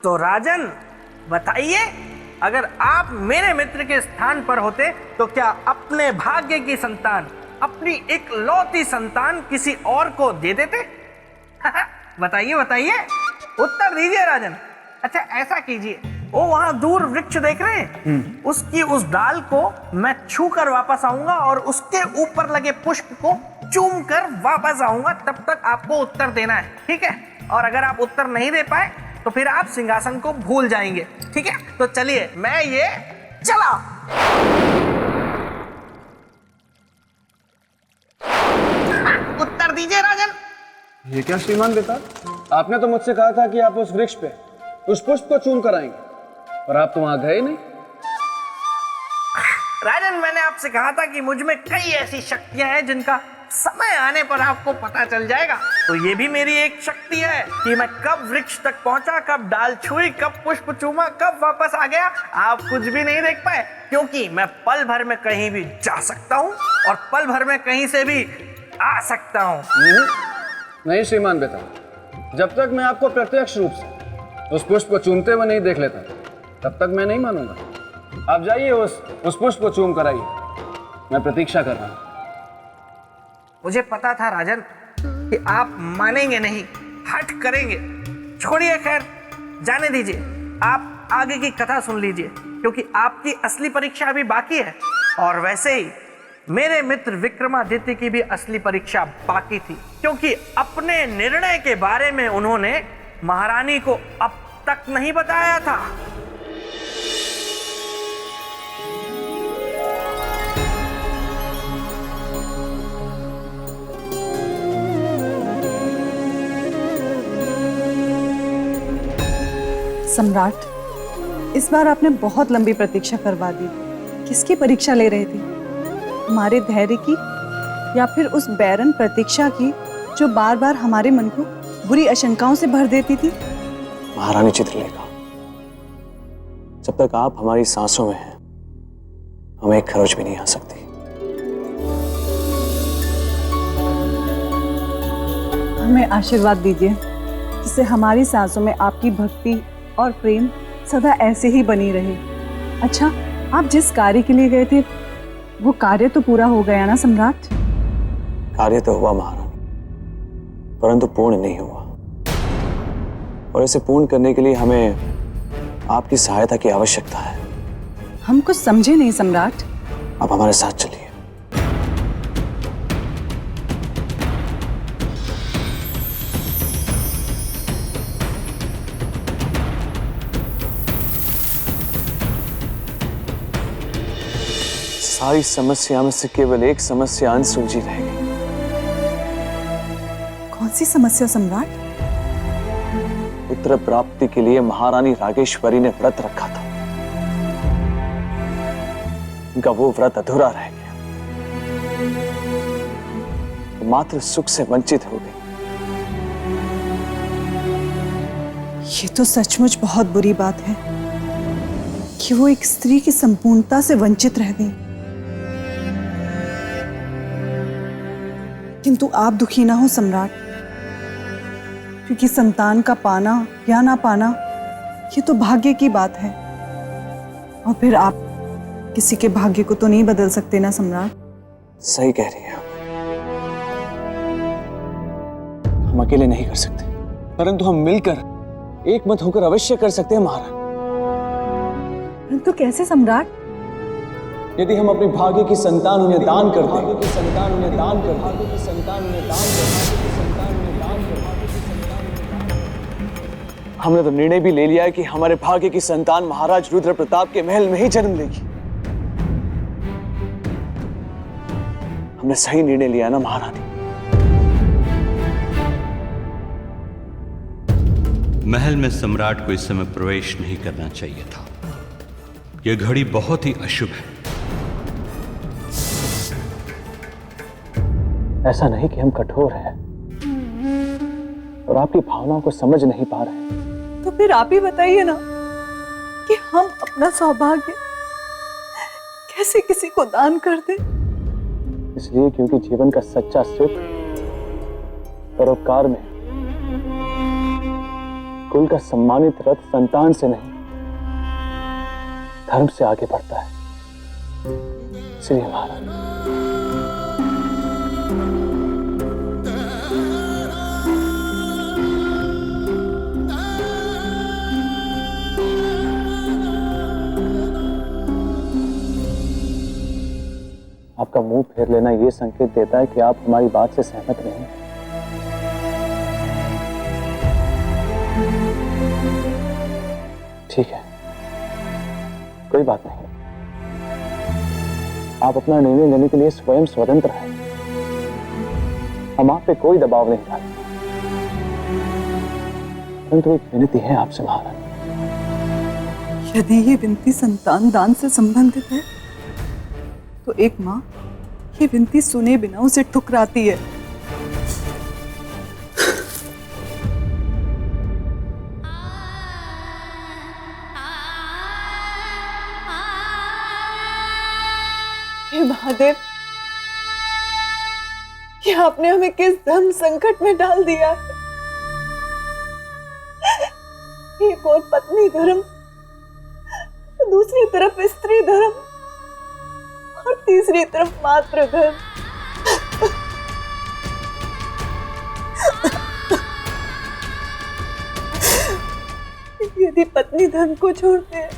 तो राजन बताइए, अगर आप मेरे मित्र के स्थान पर होते तो क्या अपने भाग्य की संतान, अपनी इकलौती संतान किसी और को दे देते? बताइए बताइए, उत्तर दीजिए राजन। अच्छा ऐसा कीजिए, वो वहां दूर वृक्ष देख रहे हैं, उसकी उस डाल को मैं छू कर वापस आऊंगा और उसके ऊपर लगे पुष्प को चूम कर वापस आऊंगा। तब तक आपको उत्तर देना है, ठीक है? और अगर आप उत्तर नहीं दे पाए तो फिर आप सिंहासन को भूल जाएंगे, ठीक है? तो चलिए, मैं ये चला। उत्तर दीजिए राजन। ये क्या श्रीमान पिता, आपने तो मुझसे कहा था कि आप उस वृक्ष पे उस पुष्प को चूम कर आएंगे, पर आप तो वहां गए नहीं। राजन, मैंने आपसे कहा था कि मुझ में कई ऐसी शक्तियां हैं जिनका समय आने पर आपको पता चल जाएगा। तो ये भी मेरी एक शक्ति है कि मैं कब वृक्ष तक पहुंचा, कब डाल छुई, कब पुष्प चूमा, कब वापस आ गया, आप कुछ भी नहीं देख पाए, क्योंकि मैं पल भर में कहीं भी जा सकता हूं और पल भर में कहीं से भी आ सकता हूं। नहीं श्रीमान पिता, जब तक मैं आपको प्रत्यक्ष रूप से उस पुष्प को चूमते हुए नहीं देख लेता तब तक मैं नहीं मानूंगा। आप जाइए, उस पुष्प को चूम कर आइए, मैं प्रतीक्षा कर रहा हूं। मुझे पता था राजन कि आप मानेंगे नहीं, हट करेंगे। छोड़िए, खैर जाने दीजिए, आप आगे की कथा सुन लीजिए, क्योंकि आपकी असली परीक्षा अभी बाकी है। और वैसे ही मेरे मित्र विक्रमादित्य की भी असली परीक्षा बाकी थी, क्योंकि अपने निर्णय के बारे में उन्होंने महारानी को अब तक नहीं बताया था। सम्राट, इस बार आपने बहुत लंबी प्रतीक्षा करवा दी। किसकी परीक्षा ले रहे थे? हमारे धैर्य की या फिर उस बैरन प्रतीक्षा की जो बार बार हमारे मन को बुरी आशंकाओं से भर देती थी? महारानी चित्रलेखा, जब तक आप हमारी सांसों में हैं, हमें एक खरोच भी नहीं आ सकती। हमें आशीर्वाद दीजिए, जिससे हमारी सांसों में आपकी भक्ति और प्रेम सदा ऐसे ही बनी रहे। अच्छा, आप जिस कार्य के लिए गए थे वो कार्य तो पूरा हो गया ना सम्राट? कार्य तो हुआ महारानी, परंतु पूर्ण नहीं हुआ, और इसे पूर्ण करने के लिए हमें आपकी सहायता की आवश्यकता है। हम कुछ समझे नहीं सम्राट। आप हमारे साथ चलिए। सारी समस्या में से केवल एक समस्या अनसुलझी रह गई। कौन सी समस्या सम्राट? पुत्र प्राप्ति के लिए महारानी रागेश्वरी ने व्रत रखा था, उनका वो व्रत अधूरा रह गया, वो मात्र सुख से वंचित हो गई। ये तो सचमुच बहुत बुरी बात है कि वो एक स्त्री की संपूर्णता से वंचित रह गई। किंतु आप दुखी ना हो सम्राट, क्योंकि संतान का पाना या ना पाना ये तो भाग्य की बात है, और फिर आप किसी के भाग्य को तो नहीं बदल सकते ना सम्राट। सही कह रही है आप। हम अकेले नहीं कर सकते, परंतु हम मिलकर एक मत होकर अवश्य कर सकते हैं महारानी। परंतु कैसे सम्राट? यदि हम अपने भाग्य की संतान उन्हें दान कर दें, हमने तो निर्णय भी ले लिया है कि हमारे भाग्य की संतान महाराज रुद्र प्रताप के महल में ही जन्म लेगी। हमने सही निर्णय लिया ना महारानी? महल में सम्राट को इस समय प्रवेश नहीं करना चाहिए था। यह घड़ी बहुत ही अशुभ है। ऐसा नहीं कि हम कठोर हैं और आपकी भावनाओं को समझ नहीं पा रहे हैं। तो फिर आप ही बताइए ना कि हम अपना सौभाग्य कैसे किसी को दान कर दें? इसलिए क्योंकि जीवन का सच्चा सुख परोपकार में, कुल का सम्मानित रथ संतान से नहीं, धर्म से आगे बढ़ता है। इसलिए महाराज, आपका मुंह फेर लेना यह संकेत देता है कि आप हमारी बात से सहमत नहीं। ठीक है, कोई बात नहीं। आप अपना निर्णय लेने के लिए स्वयं स्वतंत्र हैं। हम आप पे कोई दबाव नहीं डालते, परंतु एक विनती है आपसे महाराज। यदि ये विनती संतान दान से संबंधित है तो एक माँ ये विनती सुने बिना उसे ठुकराती है। हे महादेव, ये आपने हमें किस धर्म संकट में डाल दिया है। एक और पत्नी धर्म, दूसरी तरफ स्त्री धर्म और तीसरी तरफ मातृ धर्म। यदि पत्नी धर्म को छोड़ते हैं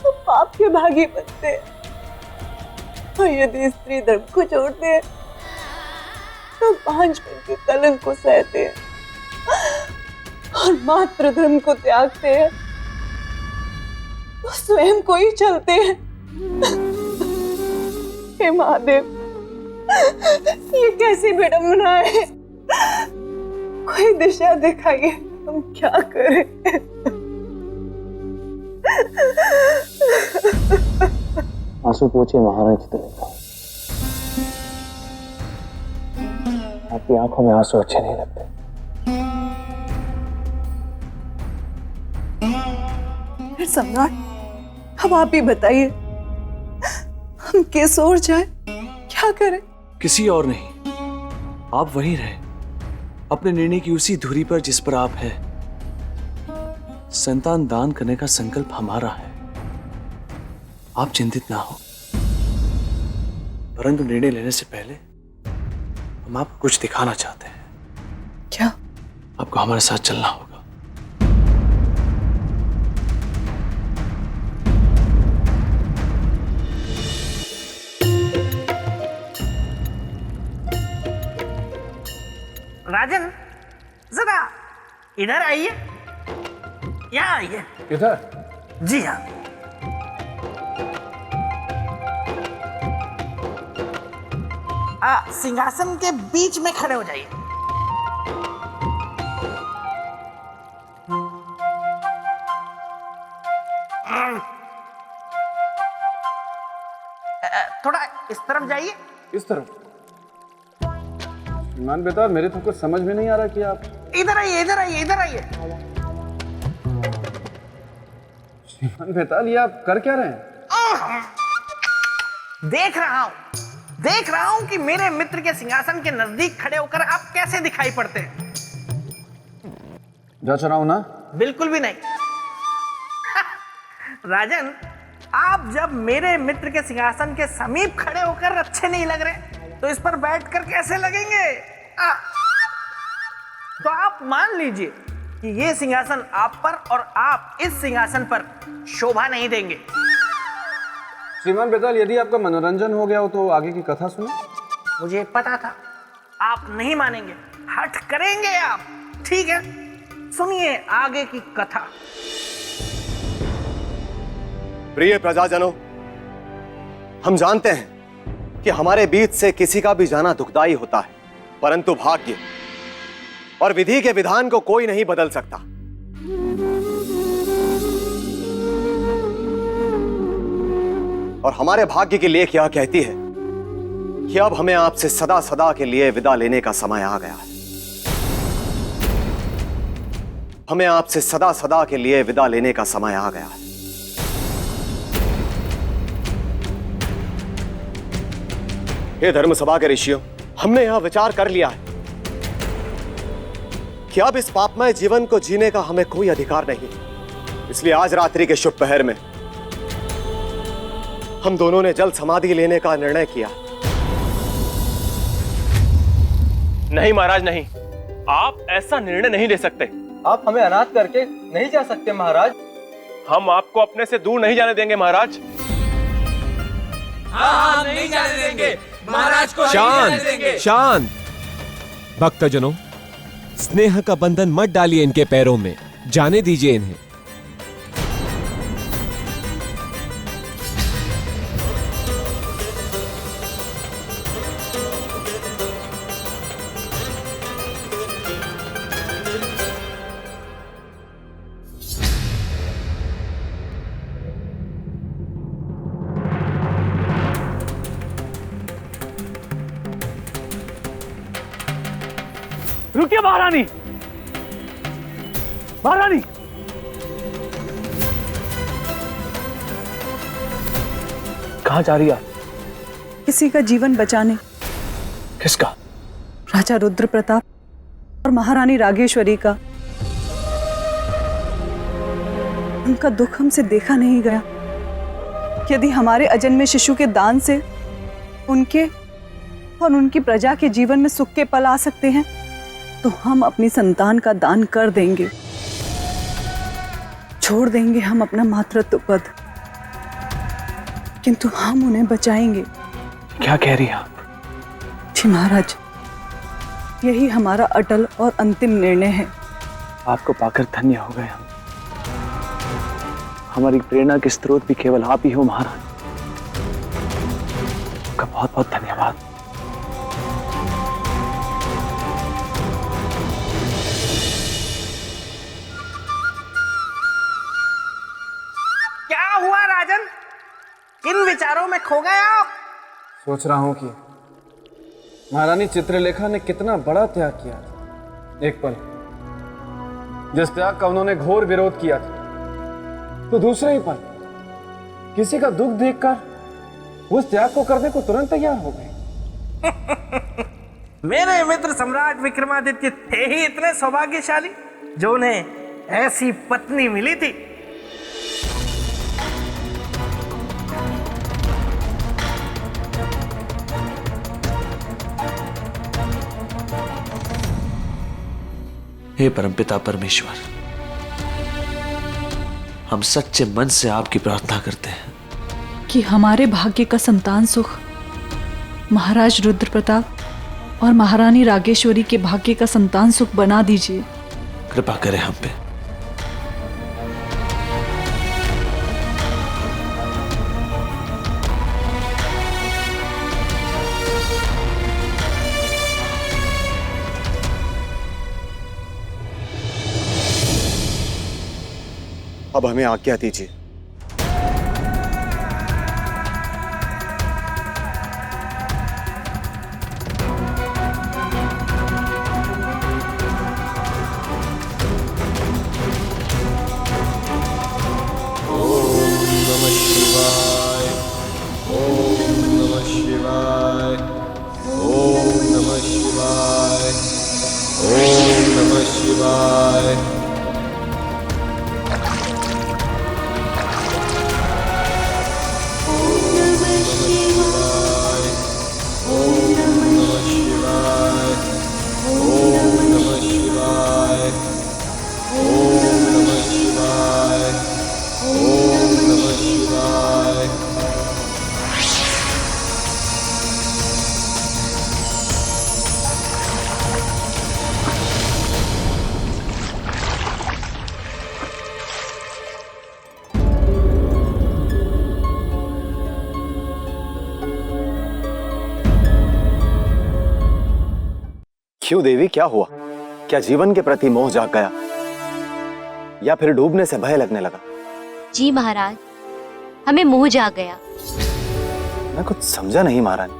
तो पाप के भागी बनते हैं, और यदि स्त्री धर्म को छोड़ते हैं तो बांझपन के कलंक को सहते हैं, और मातृ धर्म को त्यागते हैं तो स्वयं को ही चलते हैं। हे महादेव, ये कैसी विडंबना है। कोई दिशा दिखाइए, हम क्या करें। आंसू पोछिए महाराज चित्रलेखा। आपकी आंखों में आंसू अच्छे नहीं लगते। फिर सम्राट, अब आप ही बताइए, हम किस ओर जाएं, क्या करें। किसी और नहीं, आप वहीं रहे, अपने निर्णय की उसी धुरी पर जिस पर आप हैं। संतान दान करने का संकल्प हमारा है, आप चिंतित ना हो। परंतु निर्णय लेने से पहले हम आपको कुछ दिखाना चाहते हैं। क्या? आपको हमारे साथ चलना होगा। राजन, जरा इधर आइए, यहाँ आइए। इधर? जी हाँ। सिंहासन के बीच में खड़े हो जाइए। थोड़ा इस तरफ जाइए। इस तरफ? श्रीमान बेताल, मेरे तो कुछ समझ में नहीं आ रहा कि आप। इधर आइए, इधर आइए, इधर आइए। श्रीमान बेताल, ये आप कर क्या रहे हैं? देख रहा हूं कि मेरे मित्र के सिंहासन के नजदीक खड़े होकर आप कैसे दिखाई पड़ते हैं। जच रहा हूं ना? बिल्कुल भी नहीं। राजन, आप जब मेरे मित्र के सिंहासन के समीप खड़े होकर अच्छे नहीं लग रहे तो इस पर बैठकर कैसे लगेंगे? तो आप मान लीजिए कि ये सिंहासन आप पर और आप इस सिंहासन पर शोभा नहीं देंगे। श्रीमान बेताल, यदि आपका मनोरंजन हो गया हो तो आगे की कथा सुनो। मुझे पता था आप नहीं मानेंगे, हट करेंगे आप। ठीक है, सुनिए आगे की कथा। प्रिय प्रजाजनों, हम जानते हैं कि हमारे बीच से किसी का भी जाना दुखदाई होता है, परंतु भाग्य और विधि के विधान को कोई नहीं बदल सकता। और हमारे भाग्य की लेख यह कहती है कि अब हमें आपसे सदा सदा के लिए विदा लेने का समय आ गया है। हमें आपसे सदा सदा के लिए विदा लेने का समय आ गया है। हे धर्म सभा के ऋषियों, हमने यह विचार कर लिया है कि अब इस पापमय जीवन को जीने का हमें कोई अधिकार नहीं। इसलिए आज रात्रि के शुभ पहर में हम दोनों ने जल समाधि लेने का निर्णय किया। नहीं महाराज नहीं, आप ऐसा निर्णय नहीं ले सकते। आप हमें अनाथ करके नहीं जा सकते महाराज। हम आपको अपने से दूर नहीं जाने देंगे महाराज। हाँ, नहीं जाने देंगे महाराज को। शांत शांत भक्तजनों, स्नेह का बंधन मत डालिए इनके पैरों में, जाने दीजिए इन्हें। रुकिए महारानी, महारानी। कहाँ जा रही है? किसी का जीवन बचाने। किसका? राजा रुद्र प्रताप और महारानी रागेश्वरी का। उनका दुख हमसे देखा नहीं गया। यदि हमारे अजन्मे शिशु के दान से उनके और उनकी प्रजा के जीवन में सुख के पल आ सकते हैं तो हम अपनी संतान का दान कर देंगे। छोड़ देंगे हम अपना मातृत्व पद, किंतु हम उन्हें बचाएंगे। क्या कह रही हैं आप? जी महाराज, यही हमारा अटल और अंतिम निर्णय है। आपको पाकर धन्य हो गए हम। हमारी प्रेरणा के स्रोत भी केवल आप ही हो महाराज। आपका बहुत बहुत धन्यवाद। क्या हुआ राजन? किन विचारों में खो गए आप? सोच रहा हूं कि महारानी चित्रलेखा ने कितना बड़ा त्याग किया था। एक पल जिस त्याग का उन्होंने घोर विरोध किया था, तो दूसरे ही पल किसी का दुख देखकर उस त्याग को करने को तुरंत तैयार हो गए। मेरे मित्र सम्राट विक्रमादित्य थे ही इतने सौभाग्यशाली जो उन्हें ऐसी पत्नी मिली थी। हे परमपिता परमेश्वर, हम सच्चे मन से आपकी प्रार्थना करते हैं कि हमारे भाग्य का संतान सुख महाराज रुद्र प्रताप और महारानी रागेश्वरी के भाग्य का संतान सुख बना दीजिए। कृपा करें हम पे। अब हमें आज्ञा दीजिए। क्यों देवी, क्या हुआ? क्या जीवन के प्रति मोह जाग गया या फिर डूबने से भय लगने लगा? जी महाराज, हमें मोह जाग गया। मैं कुछ समझा नहीं महारानी।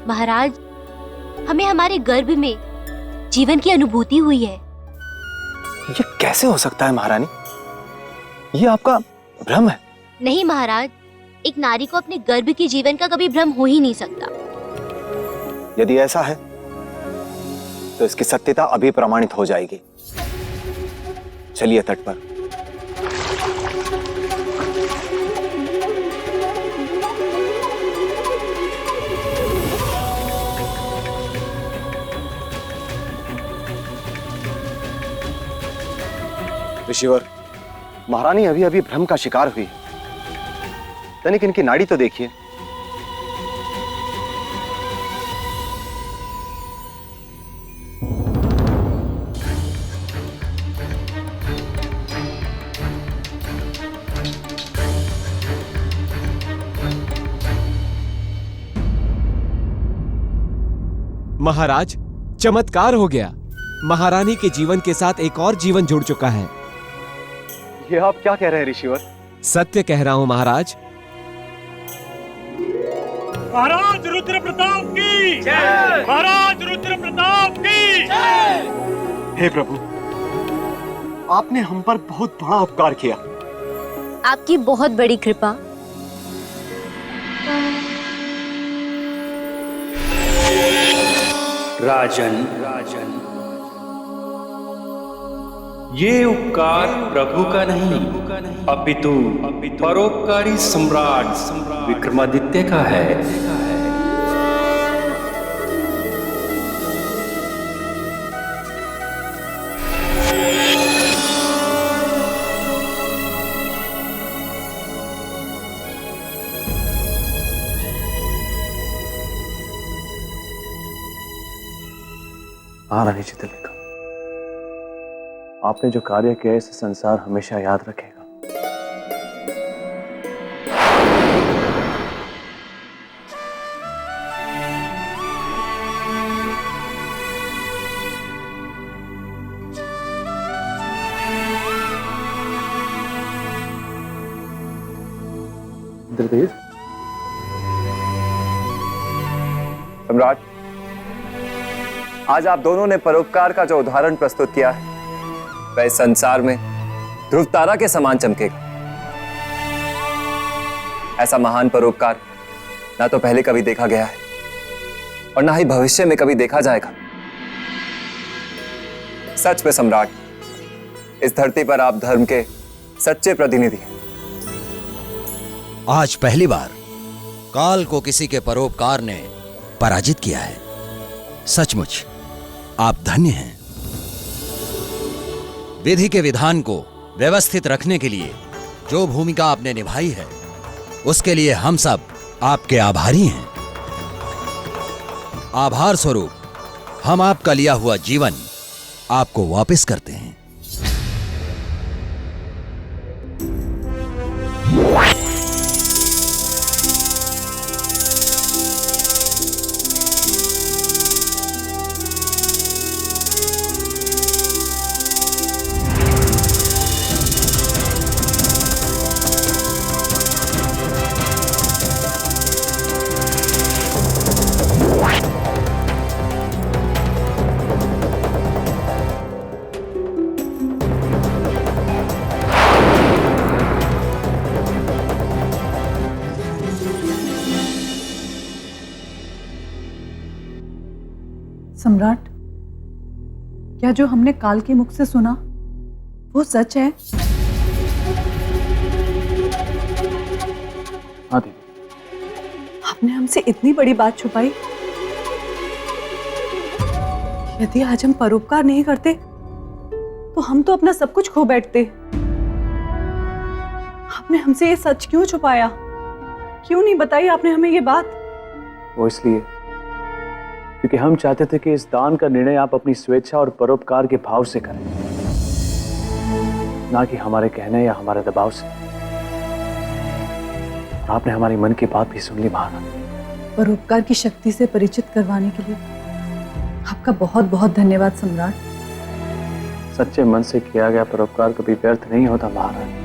महाराज, हमें हमारे गर्भ में जीवन की अनुभूति हुई है। ये कैसे हो सकता है महारानी? ये आपका भ्रम है। नहीं महाराज, एक नारी को अपने गर्भ के जीवन का कभी भ्रम हो ही नहीं सकता। यदि ऐसा है तो इसकी सत्यता अभी प्रमाणित हो जाएगी। चलिए तट पर। ऋषिवर, महारानी अभी अभी भ्रम का शिकार हुई है। तनिक इनकी नाड़ी तो देखिए। महाराज, चमत्कार हो गया। महारानी के जीवन के साथ एक और जीवन जुड़ चुका है। ये आप क्या कह रहे हैं ऋषिवर? सत्य कह रहा हूं महाराज। महाराज रुद्र प्रताप की जय। महाराज रुद्र प्रताप की जय। हे प्रभु, आपने हम पर बहुत बड़ा उपकार किया। आपकी बहुत बड़ी कृपा। राजन, ये उपकार प्रभु का नहीं अपितु परोपकारी सम्राट विक्रमादित्य का है। महारानी चित्रलेखा, आपने जो कार्य किया इसे संसार हमेशा याद रखेगा। इंद्रदेव, सम्राट, आज आप दोनों ने परोपकार का जो उदाहरण प्रस्तुत किया है वह संसार में ध्रुव तारा के समान चमकेगा। ऐसा महान परोपकार ना तो पहले कभी देखा गया है और ना ही भविष्य में कभी देखा जाएगा। सच में सम्राट, इस धरती पर आप धर्म के सच्चे प्रतिनिधि हैं। आज पहली बार काल को किसी के परोपकार ने पराजित किया है। सचमुच आप धन्य हैं। विधि के विधान को व्यवस्थित रखने के लिए जो भूमिका आपने निभाई है उसके लिए हम सब आपके आभारी हैं। आभार स्वरूप हम आपका लिया हुआ जीवन आपको वापस करते हैं। सम्राट, क्या जो हमने काल के मुख से सुना वो सच है? हाँ देवी। आपने हमसे इतनी बड़ी बात छुपाई। यदि आज हम परोपकार नहीं करते तो हम तो अपना सब कुछ खो बैठते। आपने हमसे ये सच क्यों छुपाया? क्यों नहीं बताई आपने हमें ये बात? वो इसलिए क्योंकि हम चाहते थे कि इस दान का निर्णय आप अपनी स्वेच्छा और परोपकार के भाव से करें, ना कि हमारे कहने या हमारे दबाव से। आपने हमारी मन की बात भी सुन ली महारानी। परोपकार की शक्ति से परिचित करवाने के लिए आपका बहुत बहुत धन्यवाद सम्राट। सच्चे मन से किया गया परोपकार कभी व्यर्थ नहीं होता महारानी।